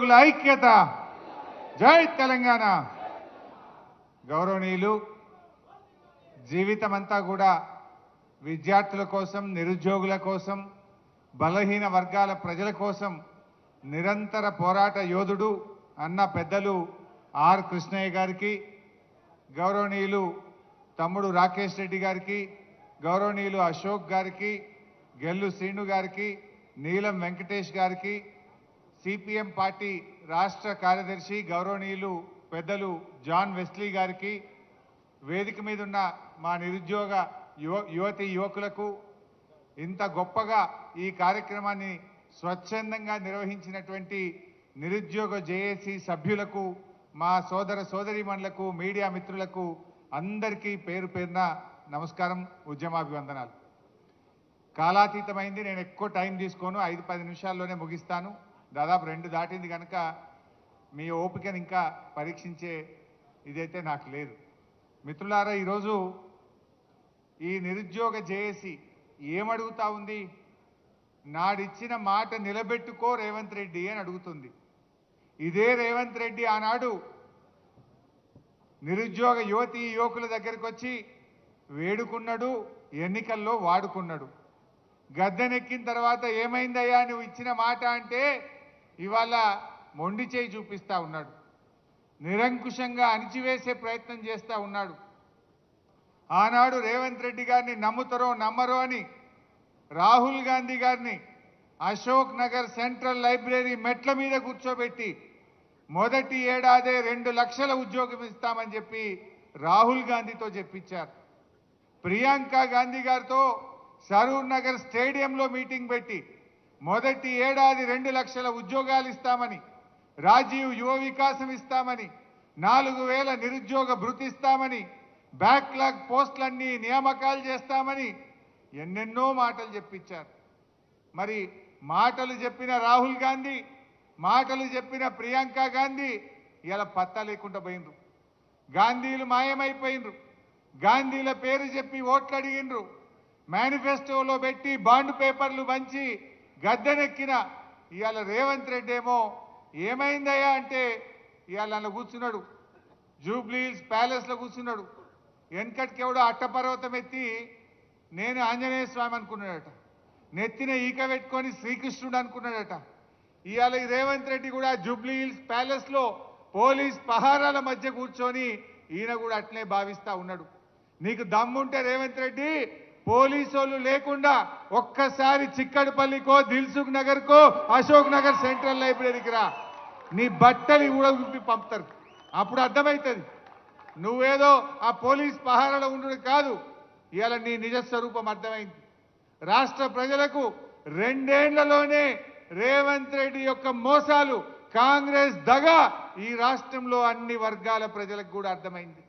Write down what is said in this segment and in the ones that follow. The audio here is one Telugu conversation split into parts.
నిరుద్యోగుల ఐక్యత జై తెలంగాణ గౌరవనీయులు జీవితమంతా కూడా విద్యార్థుల కోసం నిరుద్యోగుల కోసం బలహీన వర్గాల ప్రజల కోసం నిరంతర పోరాట యోధుడు అన్న పెద్దలు ఆర్ కృష్ణయ్య గారికి గౌరవనీయులు తమ్ముడు రాకేష్ రెడ్డి గారికి గౌరవనీయులు అశోక్ గారికి గెల్లు శ్రీను గారికి నీలం వెంకటేష్ గారికి సిపిఎం పార్టీ రాష్ట్ర కార్యదర్శి గౌరవనీయులు పెద్దలు జాన్ వెస్లీ గారికి వేదిక మీద ఉన్న మా నిరుద్యోగ యువతి యువకులకు ఇంత గొప్పగా ఈ కార్యక్రమాన్ని స్వచ్ఛందంగా నిర్వహించినటువంటి నిరుద్యోగ జేఏసీ సభ్యులకు మా సోదర సోదరీమణులకు మీడియా మిత్రులకు అందరికీ పేరు పేరున నమస్కారం ఉద్యమాభివందనాలు. కాలాతీతమైంది, నేను ఎక్కువ టైం తీసుకోను, 5-10 నిమిషాల్లోనే ముగిస్తాను. దాదాపు 2 దాటింది కనుక మీ ఓపికను ఇంకా పరీక్షించే ఇదైతే నాకు లేదు. మిత్రులారా, ఈరోజు ఈ నిరుద్యోగ జేఏసీ ఏమడుగుతా ఉంది? నాడిచ్చిన మాట నిలబెట్టుకో రేవంత్ రెడ్డి అని అడుగుతుంది. ఇదే రేవంత్ రెడ్డి ఆనాడు నిరుద్యోగ యువతి యువకుల దగ్గరికి వచ్చి వేడుకున్నాడు, ఎన్నికల్లో వాడుకున్నాడు. గద్దెనెక్కిన తర్వాత ఏమైందయ్యా నువ్వు ఇచ్చిన మాట అంటే ఇవాళ మొండి చేయి చూపిస్తా ఉన్నాడు. నిరంకుశంగా అణిచివేసే ప్రయత్నం చేస్తూ ఉన్నాడు. ఆనాడు రేవంత్ రెడ్డి గారిని నమ్ముతారో నమ్మరో అని రాహుల్ గాంధీ గారిని అశోక్ నగర్ సెంట్రల్ లైబ్రరీ మెట్ల మీద కూర్చోబెట్టి మొదటి ఏడాదే 2 లక్షల ఉద్యోగం ఇస్తామని చెప్పి రాహుల్ గాంధీతో చెప్పించారు. ప్రియాంక గాంధీ గారితో సరూర్ నగర్ స్టేడియంలో మీటింగ్ పెట్టి మొదటి ఏడాది 2 లక్షల ఉద్యోగాలు ఇస్తామని, రాజీవ్ యువ వికాసం ఇస్తామని, 4000 నిరుద్యోగ భృతి ఇస్తామని, బ్యాక్లాగ్ పోస్టులన్నీ నియామకాలు చేస్తామని ఎన్నెన్నో మాటలు చెప్పించారు. మరి మాటలు చెప్పిన రాహుల్ గాంధీ, మాటలు చెప్పిన ప్రియాంక గాంధీ ఇలా పత్తా లేకుండా పోయినరు. గాంధీలు మాయమైపోయినరు. గాంధీల పేరు చెప్పి ఓట్లు అడిగినరు. మేనిఫెస్టోలో పెట్టి బాండ్ పేపర్లు పంచి గద్దెనెక్కిన ఇవాళ రేవంత్ రెడ్డి ఏమో ఏమైందయ్యా అంటే ఇవాళ అలా కూర్చున్నాడు, జూబ్లీహిల్స్ ప్యాలెస్లో కూర్చున్నాడు. వెనకటికెవడో అట్టపర్వతం ఎత్తి నేను ఆంజనేయ స్వామి అనుకున్నాడట, నెత్తిన ఈక పెట్టుకొని శ్రీకృష్ణుడు అనుకున్నాడట. ఇవాళ ఈ రేవంత్ రెడ్డి కూడా జూబ్లీహిల్స్ ప్యాలెస్లో పోలీస్ పహారాల మధ్య కూర్చొని ఈయన కూడా అట్లే భావిస్తా ఉన్నాడు. నీకు దమ్ముంటే రేవంత్ రెడ్డి పోలీసు వాళ్ళు లేకుండా ఒక్కసారి చిక్కడపల్లికో, దిల్సుఖ్ నగర్కో, అశోక్ నగర్ సెంట్రల్ లైబ్రరీకి రా, నీ బట్టలు కూడా విప్పి పంపుతారు. అప్పుడు అర్థమవుతుంది నువ్వేదో ఆ పోలీస్ పహారాలో ఉండు కాదు, ఇవాళ నీ నిజ స్వరూపం అర్థమైంది. రాష్ట్ర ప్రజలకు 2 ఏళ్లలోనే రేవంత్ రెడ్డి యొక్క మోసాలు, కాంగ్రెస్ దగ ఈ రాష్ట్రంలో అన్ని వర్గాల ప్రజలకు కూడా అర్థమైంది.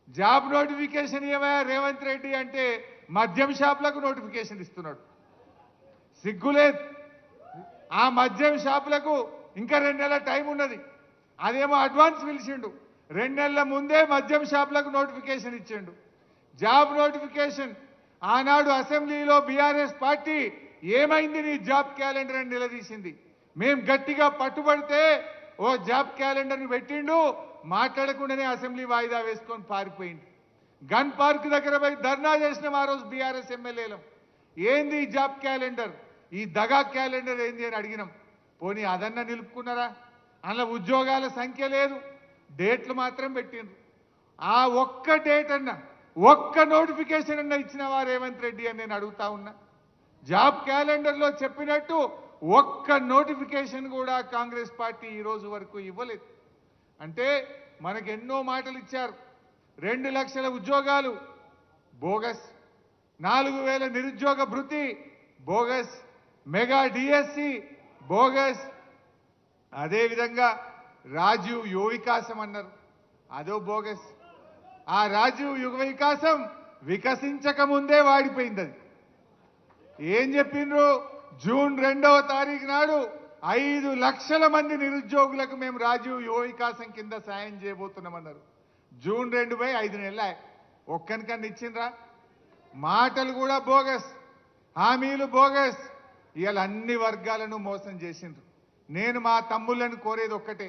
జాబ్ నోటిఫికేషన్ ఏమయ్యా రేవంత్ రెడ్డి అంటే మద్యం షాపులకు నోటిఫికేషన్ ఇస్తున్నాడు. సిగ్గులేదు. ఆ మద్యం షాపులకు ఇంకా 2 నెలల టైం ఉన్నది, అదేమో అడ్వాన్స్ పిలిచిండు. 2 నెలల ముందే మద్యం షాపులకు నోటిఫికేషన్ ఇచ్చిండు. జాబ్ నోటిఫికేషన్ ఆనాడు అసెంబ్లీలో బీఆర్ఎస్ పార్టీ ఏమైంది నీ జాబ్ క్యాలెండర్ అని నిలదీసింది. మేం గట్టిగా పట్టుబడితే ఓ జాబ్ క్యాలెండర్ని పెట్టిండు, మాట్లాడకుండానే అసెంబ్లీ వాయిదా వేసుకొని పారిపోయింది. గన్ పార్క్ దగ్గర పోయి ధర్నా చేసినాం ఆ రోజు బీఆర్ఎస్ ఎమ్మెల్యేలం. ఏంది ఈ జాబ్ క్యాలెండర్, ఈ దగా క్యాలెండర్ ఏంది అని అడిగినాం. పోనీ అదన్నా నిలుపుకున్నారా? అందులో ఉద్యోగాల సంఖ్య లేదు, డేట్లు మాత్రం పెట్టిండ్రు. ఆ ఒక్క డేట్ అన్నా, ఒక్క నోటిఫికేషన్ అన్నా ఇచ్చినవా రేవంత్ రెడ్డి అని నేను అడుగుతా ఉన్నా. జాబ్ క్యాలెండర్లో చెప్పినట్టు ఒక్క నోటిఫికేషన్ కూడా కాంగ్రెస్ పార్టీ ఈ రోజు వరకు ఇవ్వలేదు. అంటే మనకు ఎన్నో మాటలు ఇచ్చారు. 2 లక్షల ఉద్యోగాలు బోగస్, 4000 నిరుద్యోగ భృతి బోగస్, మెగా డిఎస్సి బోగస్, అదేవిధంగా రాజీవ్ యువ వికాసం అన్నారు, అదో బోగస్. ఆ రాజీవ్ యువ వికాసం వికసించక ముందే వాడిపోయింది. అది ఏం చెప్పిండ్రు? జూన్ 2వ తారీఖు నాడు 5 లక్షల మంది నిరుద్యోగులకు మేము రాజీవ్ యువ వికాసం కింద సాయం చేయబోతున్నామన్నారు. జూన్ 2 పోయి 5 నెలల ఒక్కనికన్నా ఇచ్చిండ్రా? మాటలు కూడా బోగస్, హామీలు బోగస్. ఇవాళ అన్ని వర్గాలను మోసం చేసిండ్రు. నేను మా తమ్ముళ్ళను కోరేది ఒక్కటే,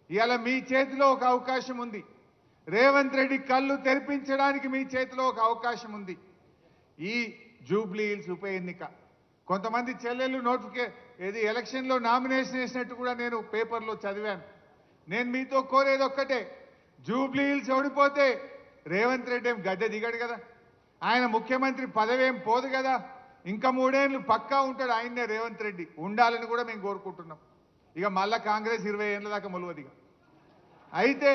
ఇవాళ మీ చేతిలో ఒక అవకాశం ఉంది. రేవంత్ రెడ్డి కళ్ళు తెరిపించడానికి మీ చేతిలో ఒక అవకాశం ఉంది. ఈ జూబ్లీ హిల్స్ ఉప ఎన్నిక కొంతమంది చెల్లెళ్ళు ఏది ఎలక్షన్లో నామినేషన్ వేసినట్టు కూడా నేను పేపర్లో చదివాను. నేను మీతో కోరేది ఒక్కటే, జూబ్లీ హిల్స్ ఓడిపోతే రేవంత్ రెడ్డి ఏం గద్దె దిగాడు కదా, ఆయన ముఖ్యమంత్రి పదవి ఏం పోదు కదా, ఇంకా 3 ఏళ్ళు పక్కా ఉంటాడు ఆయన్నే రేవంత్ రెడ్డి, ఉండాలని కూడా మేము కోరుకుంటున్నాం. ఇక మళ్ళా కాంగ్రెస్ 20 ఏళ్ళ దాకా మొలవదిగా. అయితే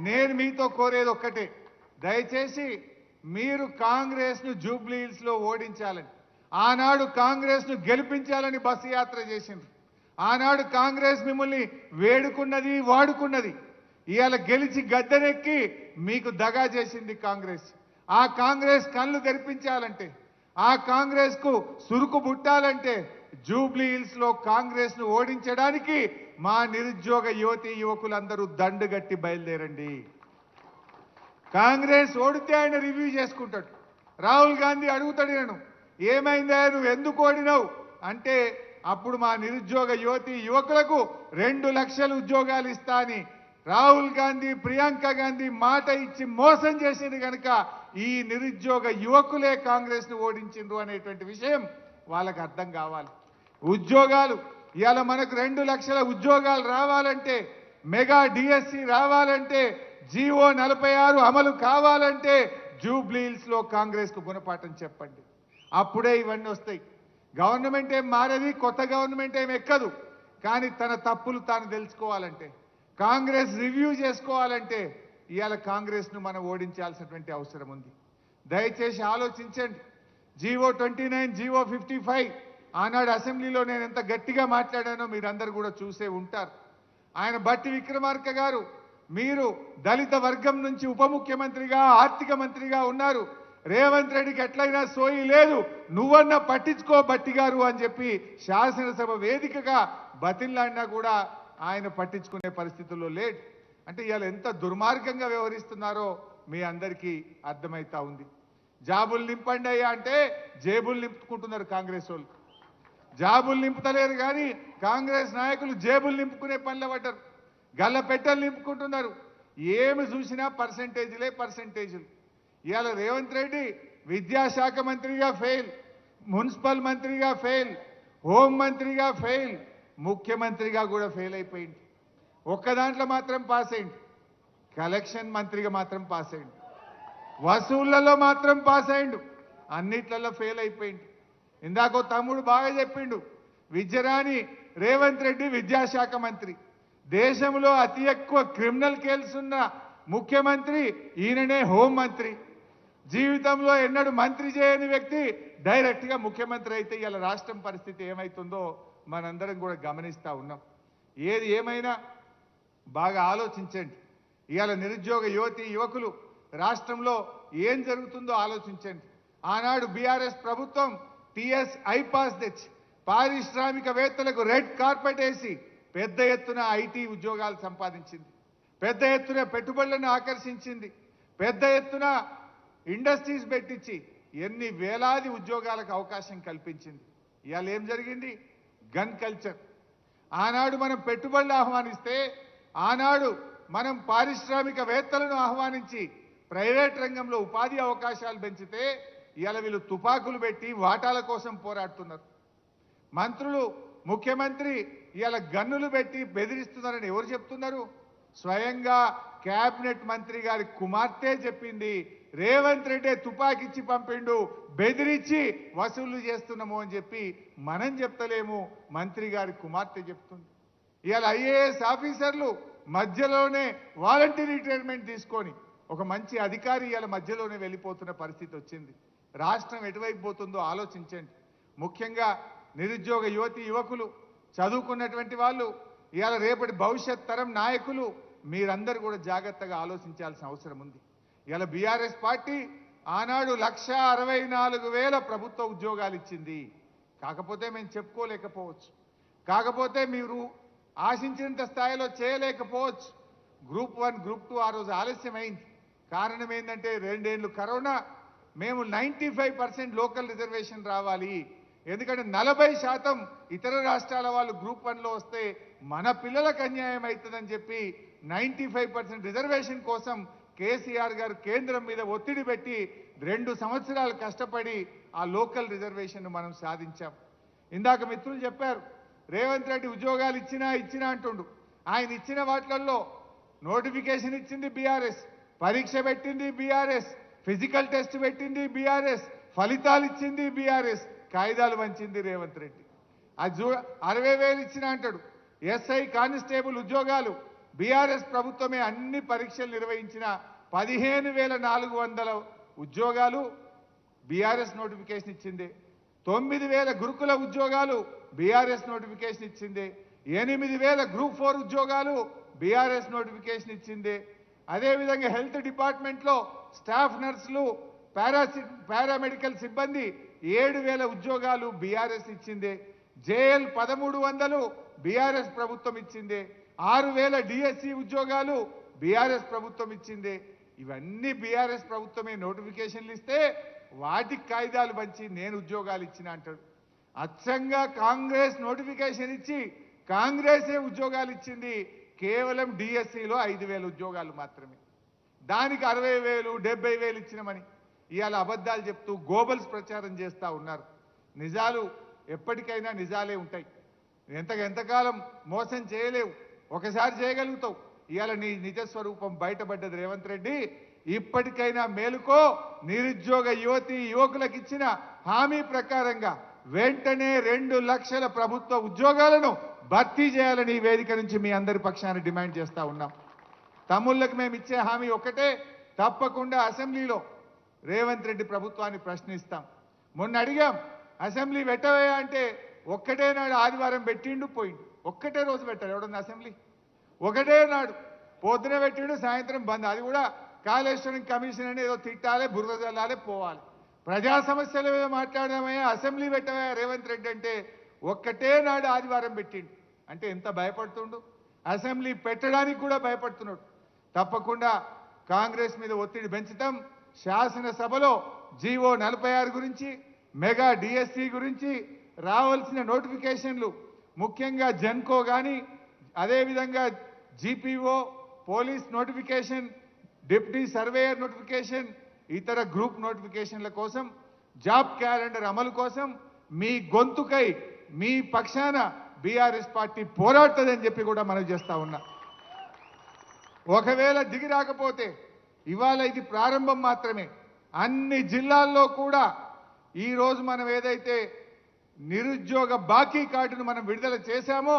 నేను మీతో కోరేది ఒక్కటే, దయచేసి మీరు కాంగ్రెస్ను జూబ్లీ హిల్స్లో ఓడించాలని, ఆనాడు కాంగ్రెస్ను గెలిపించాలని బస్సు యాత్ర చేసిండ్రు. ఆనాడు కాంగ్రెస్ మిమ్మల్ని వేడుకున్నది, వాడుకున్నది. ఇవాళ గెలిచి గద్దెనెక్కి మీకు దగా చేసింది కాంగ్రెస్. ఆ కాంగ్రెస్ కళ్ళు తెరిపించాలంటే, ఆ కాంగ్రెస్కు సురుకు బుట్టాలంటే జూబ్లీ హిల్స్లో కాంగ్రెస్ను ఓడించడానికి మా నిరుద్యోగ యువతి యువకులందరూ దండుగట్టి బయలుదేరండి. కాంగ్రెస్ ఓడితే ఆయన రివ్యూ చేసుకుంటాడు. రాహుల్ గాంధీ అడుగుతాడు, నేను ఏమైందా నువ్వు ఎందుకు ఓడినావు అంటే, అప్పుడు మా నిరుద్యోగ యువతి యువకులకు 2 లక్షల ఉద్యోగాలు ఇస్తా అని రాహుల్ గాంధీ, ప్రియాంక గాంధీ మాట ఇచ్చి మోసం చేసింది కనుక ఈ నిరుద్యోగ యువకులే కాంగ్రెస్ను ఓడించిండ్రు అనేటువంటి విషయం వాళ్ళకి అర్థం కావాలి. ఉద్యోగాలు ఇవాళ మనకు 2 లక్షల ఉద్యోగాలు రావాలంటే, మెగా డిఎస్సి రావాలంటే, జీవో 46 అమలు కావాలంటే జూబ్లీ హిల్స్లో కాంగ్రెస్కు గుణపాఠం చెప్పండి. అప్పుడే ఇవన్నీ వస్తాయి. గవర్నమెంట్ ఏం మారది, కొత్త గవర్నమెంట్ ఏం ఎక్కదు. కానీ తన తప్పులు తాను తెలుసుకోవాలంటే, కాంగ్రెస్ రివ్యూ చేసుకోవాలంటే ఇవాళ కాంగ్రెస్ను మనం ఓడించాల్సినటువంటి అవసరం ఉంది. దయచేసి ఆలోచించండి. జీవో 29, జీవో 55 ఆనాడు అసెంబ్లీలో నేను ఎంత గట్టిగా మాట్లాడానో మీరందరూ కూడా చూసే ఉంటారు. ఆయన బట్టి విక్రమార్క గారు, మీరు దళిత వర్గం నుంచి ఉప ముఖ్యమంత్రిగా, ఆర్థిక మంత్రిగా ఉన్నారు, రేవంత్ రెడ్డికి ఎట్లయినా సోయి లేదు, నువ్వన్నా పట్టించుకో బట్టి గారు అని చెప్పి శాసనసభ వేదికగా బతిల్లాడినా కూడా ఆయన పట్టించుకునే పరిస్థితుల్లో లేడు. అంటే ఇవాళ ఎంత దుర్మార్గంగా వ్యవహరిస్తున్నారో మీ అందరికీ అర్థమవుతా ఉంది. జాబులు నింపండి అయ్యా అంటే జేబులు నింపుకుంటున్నారు కాంగ్రెస్ వాళ్ళు. జాబులు నింపుతలేరు కానీ కాంగ్రెస్ నాయకులు జేబులు నింపుకునే పనులు పడ్డారు, గల్ల పెట్టెలు నింపుకుంటున్నారు. ఏమి చూసినా పర్సెంటేజీలు. ఇవాళ రేవంత్ రెడ్డి విద్యాశాఖ మంత్రిగా ఫెయిల్, మున్సిపల్ మంత్రిగా ఫెయిల్, హోం మంత్రిగా ఫెయిల్, ముఖ్యమంత్రిగా కూడా ఫెయిల్ అయిపోయింది. ఒక్క దాంట్లో మాత్రం పాస్ అయింది, కలెక్షన్ మంత్రిగా మాత్రం పాస్ అయింది, వసూళ్లలో మాత్రం పాస్ అయిండు, అన్నిట్లలో ఫెయిల్ అయిపోయింది. ఇందాకో తమ్ముడు బాగా చెప్పిండు, విద్యరాని రేవంత్ రెడ్డి విద్యాశాఖ మంత్రి, దేశంలో అతి ఎక్కువ క్రిమినల్ కేసులు ఉన్న ముఖ్యమంత్రి ఈయననే హోం మంత్రి, జీవితంలో ఎన్నడూ మంత్రి చేయని వ్యక్తి డైరెక్ట్గా ముఖ్యమంత్రి అయితే ఇలా రాష్ట్రం పరిస్థితి ఏమవుతుందో మనందరం కూడా గమనిస్తూ ఉన్నాం. ఏది ఏమైనా బాగా ఆలోచించండి. ఇవాళ నిరుద్యోగ యువతి యువకులు రాష్ట్రంలో ఏం జరుగుతుందో ఆలోచించండి. ఆనాడు బీఆర్ఎస్ ప్రభుత్వం టీఎస్ ఐపాస్ తెచ్చి పారిశ్రామికవేత్తలకు రెడ్ కార్పెట్ వేసి పెద్ద ఎత్తున ఐటీ ఉద్యోగాలు సంపాదించింది, పెద్ద ఎత్తున పెట్టుబడులను ఆకర్షించింది, పెద్ద ఎత్తున ఇండస్ట్రీస్ పెట్టించి ఎన్ని వేలాది ఉద్యోగాలకు అవకాశం కల్పించింది. ఇవాళ ఏం జరిగింది? Gun culture. ఆనాడు మనం పెట్టుబడులు ఆహ్వానిస్తే, ఆనాడు మనం పారిశ్రామికవేత్తలను ఆహ్వానించి ప్రైవేట్ రంగంలో ఉపాధి అవకాశాలు పెంచితే ఇవాళ వీళ్ళు తుపాకులు పెట్టి వాటాల కోసం పోరాడుతున్నారు. మంత్రులు, ముఖ్యమంత్రి ఇవాళ గన్నులు పెట్టి బెదిరిస్తున్నారని ఎవరు చెప్తున్నారు? స్వయంగా కేబినెట్ మంత్రి గారి కుమార్తె చెప్పింది, రేవంత్ రెడ్డి తుపాకిచ్చి పంపిండు, బెదిరించి వసూళ్లు చేస్తున్నాము అని చెప్పి మనం చెప్తలేము, మంత్రి గారి కుమార్తె చెప్తుంది. ఇవాళ ఐఏఎస్ ఆఫీసర్లు మధ్యలోనే వాలంటీర్ రిటైర్మెంట్ తీసుకొని ఒక మంచి అధికారి ఇవాళ మధ్యలోనే వెళ్ళిపోతున్న పరిస్థితి వచ్చింది. రాష్ట్రం ఎటువైపు పోతుందో ఆలోచించండి. ముఖ్యంగా నిరుద్యోగ యువతి యువకులు, చదువుకున్నటువంటి వాళ్ళు, ఇవాళ రేపటి భవిష్యత్ తరం నాయకులు మీరందరూ కూడా జాగ్రత్తగా ఆలోచించాల్సిన అవసరం ఉంది. ఇవాళ బీఆర్ఎస్ పార్టీ ఆనాడు 1,64,000 ప్రభుత్వ ఉద్యోగాలు ఇచ్చింది. కాకపోతే మేము చెప్పుకోలేకపోవచ్చు, కాకపోతే మీరు ఆశించినంత స్థాయిలో చేయలేకపోవచ్చు. గ్రూప్ 1, గ్రూప్ 2 ఆ రోజు ఆలస్యమైంది. కారణం ఏంటంటే 2 ఏళ్ళు కరోనా. మేము 95% లోకల్ రిజర్వేషన్ రావాలి, ఎందుకంటే 40% ఇతర రాష్ట్రాల వాళ్ళు గ్రూప్ 1లో వస్తే మన పిల్లలకు అన్యాయం అవుతుందని చెప్పి 95% రిజర్వేషన్ కోసం కేసీఆర్ గారు కేంద్రం మీద ఒత్తిడి పెట్టి 2 సంవత్సరాలు కష్టపడి ఆ లోకల్ రిజర్వేషన్ మనం సాధించాం. ఇందాక మిత్రులు చెప్పారు రేవంత్ రెడ్డి ఉద్యోగాలు ఇచ్చినా అంటుండు. ఆయన ఇచ్చిన వాటిల్లో నోటిఫికేషన్ ఇచ్చింది బీఆర్ఎస్, పరీక్ష పెట్టింది బీఆర్ఎస్, ఫిజికల్ టెస్ట్ పెట్టింది బీఆర్ఎస్, ఫలితాలు ఇచ్చింది బీఆర్ఎస్, కాయిదాలు వంచింది రేవంత్ రెడ్డి. అది 60,000 ఇచ్చినా అంటాడు. ఎస్ఐ కానిస్టేబుల్ ఉద్యోగాలు బీఆర్ఎస్ ప్రభుత్వమే అన్ని పరీక్షలు నిర్వహించిన 15,400 ఉద్యోగాలు బీఆర్ఎస్ నోటిఫికేషన్ ఇచ్చింది. 9,000 గురుకుల ఉద్యోగాలు బీఆర్ఎస్ నోటిఫికేషన్ ఇచ్చింది. 8,000 గ్రూప్ 4 ఉద్యోగాలు బీఆర్ఎస్ నోటిఫికేషన్ ఇచ్చింది. అదేవిధంగా హెల్త్ డిపార్ట్మెంట్లో స్టాఫ్ నర్సులు, పారామెడికల్ సిబ్బంది 7,000 ఉద్యోగాలు బీఆర్ఎస్ ఇచ్చింది. జేఎల్ 1300 బీఆర్ఎస్ ప్రభుత్వం ఇచ్చింది. 6,000 డిఎస్సి ఉద్యోగాలు బీఆర్ఎస్ ప్రభుత్వం ఇచ్చింది. ఇవన్నీ బీఆర్ఎస్ ప్రభుత్వమే నోటిఫికేషన్లు ఇస్తే వాటికి కాయిదాలు పంచి నేను ఉద్యోగాలు ఇచ్చిన అంటాడు. అచ్చంగా కాంగ్రెస్ నోటిఫికేషన్ ఇచ్చి కాంగ్రెసే ఉద్యోగాలు ఇచ్చింది. కేవలం డిఎస్సిలో 5,000 ఉద్యోగాలు మాత్రమే. దానికి 60,000 70,000 ఇచ్చినామని ఇవాళ అబద్ధాలు చెప్తూ గోబల్స్ ప్రచారం చేస్తూ ఉన్నారు. నిజాలు ఎప్పటికైనా నిజాలే ఉంటాయి. ఎంతకాలం మోసం చేయలేవు, ఒకసారి చేయగలుగుతావు. ఇవాళ నీ నిజస్వరూపం బయటపడ్డది రేవంత్ రెడ్డి. ఇప్పటికైనా మేలుకో. నిరుద్యోగ యువకులకు ఇచ్చిన హామీ ప్రకారంగా వెంటనే 2 లక్షల ప్రభుత్వ ఉద్యోగాలను భర్తీ చేయాలని ఈ వేదిక నుంచి మీ అందరి పక్షాన డిమాండ్ చేస్తా ఉన్నాం. తమ్ముళ్ళకి మేము ఇచ్చే హామీ ఒకటే, తప్పకుండా అసెంబ్లీలో రేవంత్ రెడ్డి ప్రభుత్వాన్ని ప్రశ్నిస్తాం. మొన్న అడిగాం అసెంబ్లీ పెట్టవయా అంటే ఒక్కటే నాడు ఆదివారం పెట్టిండు పోయిండు. ఒక్కటే రోజు పెట్టారు ఎవడన్నా అసెంబ్లీ? ఒకటే నాడు పొద్దున పెట్టిండు, సాయంత్రం బంద్. అది కూడా కాళేశ్వరం కమిషన్ అని ఏదో తిట్టాలి, బురద జల్లాలి, పోవాలి. ప్రజా సమస్యల మీద మాట్లాడదామయ్యా, అసెంబ్లీ పెట్టవయా రేవంత్ రెడ్డి అంటే ఒక్కటే నాడు ఆదివారం పెట్టిండు. అంటే ఎంత భయపడుతుండు, అసెంబ్లీ పెట్టడానికి కూడా భయపడుతున్నాడు. తప్పకుండా కాంగ్రెస్ మీద ఒత్తిడి పెంచుతాం. శాసనసభలో జీవో 46 గురించి, మెగా డిఎస్సి గురించి రావాల్సిన నోటిఫికేషన్లు, ముఖ్యంగా జెన్కో కానీ, అదేవిధంగా GPO, police notification, deputy surveyor notification, ఇతర గ్రూప్ నోటిఫికేషన్ల కోసం, జాబ్ క్యాలెండర్ అమలు కోసం మీ గొంతుకై మీ పక్షాన బీఆర్ఎస్ పార్టీ పోరాడుతుందని చెప్పి కూడా మనం చేస్తా ఉన్నా. ఒకవేళ దిగి రాకపోతే ఇవాళ ఇది ప్రారంభం మాత్రమే. అన్ని జిల్లాల్లో కూడా ఈరోజు మనం ఏదైతే నిరుద్యోగ బాకీ కార్డును మనం విడుదల చేశామో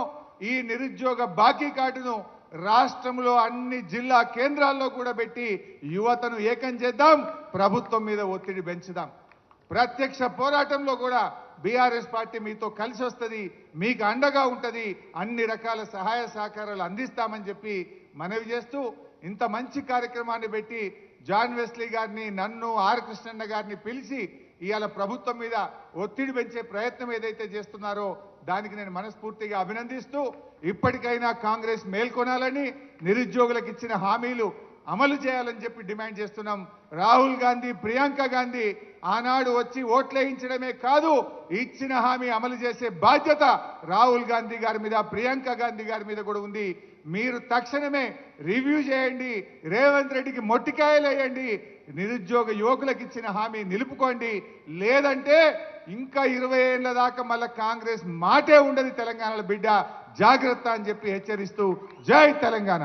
ఈ నిరుద్యోగ బాకీ కార్డును రాష్ట్రంలో అన్ని జిల్లా కేంద్రాల్లో కూడా పెట్టి యువతను ఏకం చేద్దాం, ప్రభుత్వం మీద ఒత్తిడి పెంచుదాం. ప్రత్యక్ష పోరాటంలో కూడా బీఆర్ఎస్ పార్టీ మీతో కలిసి వస్తుంది, మీకు అండగా ఉంటుంది, అన్ని రకాల సహాయ సహకారాలు అందిస్తామని చెప్పి మనవి చేస్తూ ఇంత మంచి కార్యక్రమాన్ని పెట్టి జాన్ వెస్లీ గారిని, నన్ను, ఆర్ కృష్ణన్న గారిని పిలిచి ఇవాళ ప్రభుత్వం మీద ఒత్తిడి పెంచే ప్రయత్నం ఏదైతే చేస్తున్నారో దానికి నేను మనస్ఫూర్తిగా అభినందిస్తూ ఇప్పటికైనా కాంగ్రెస్ మేల్కొనాలని, నిరుద్యోగులకు ఇచ్చిన హామీలు అమలు చేయాలని చెప్పి డిమాండ్ చేస్తున్నాం. రాహుల్ గాంధీ, ప్రియాంక గాంధీ ఆనాడు వచ్చి ఓట్లేయించడమే కాదు, ఇచ్చిన హామీ అమలు చేసే బాధ్యత రాహుల్ గాంధీ గారి మీద, ప్రియాంక గాంధీ గారి మీద కూడా ఉంది. మీరు తక్షణమే రివ్యూ చేయండి, రేవంత్ రెడ్డికి మొట్టికాయలు వేయండి, నిరుద్యోగ యువకులకు ఇచ్చిన హామీ నిలుపుకోండి. లేదంటే ఇంకా 20 ఏళ్ల దాకా మళ్ళా కాంగ్రెస్ మాటే ఉండదు తెలంగాణలో బిడ్డ, జాగ్రత్త అని చెప్పి హెచ్చరిస్తూ జై తెలంగాణ.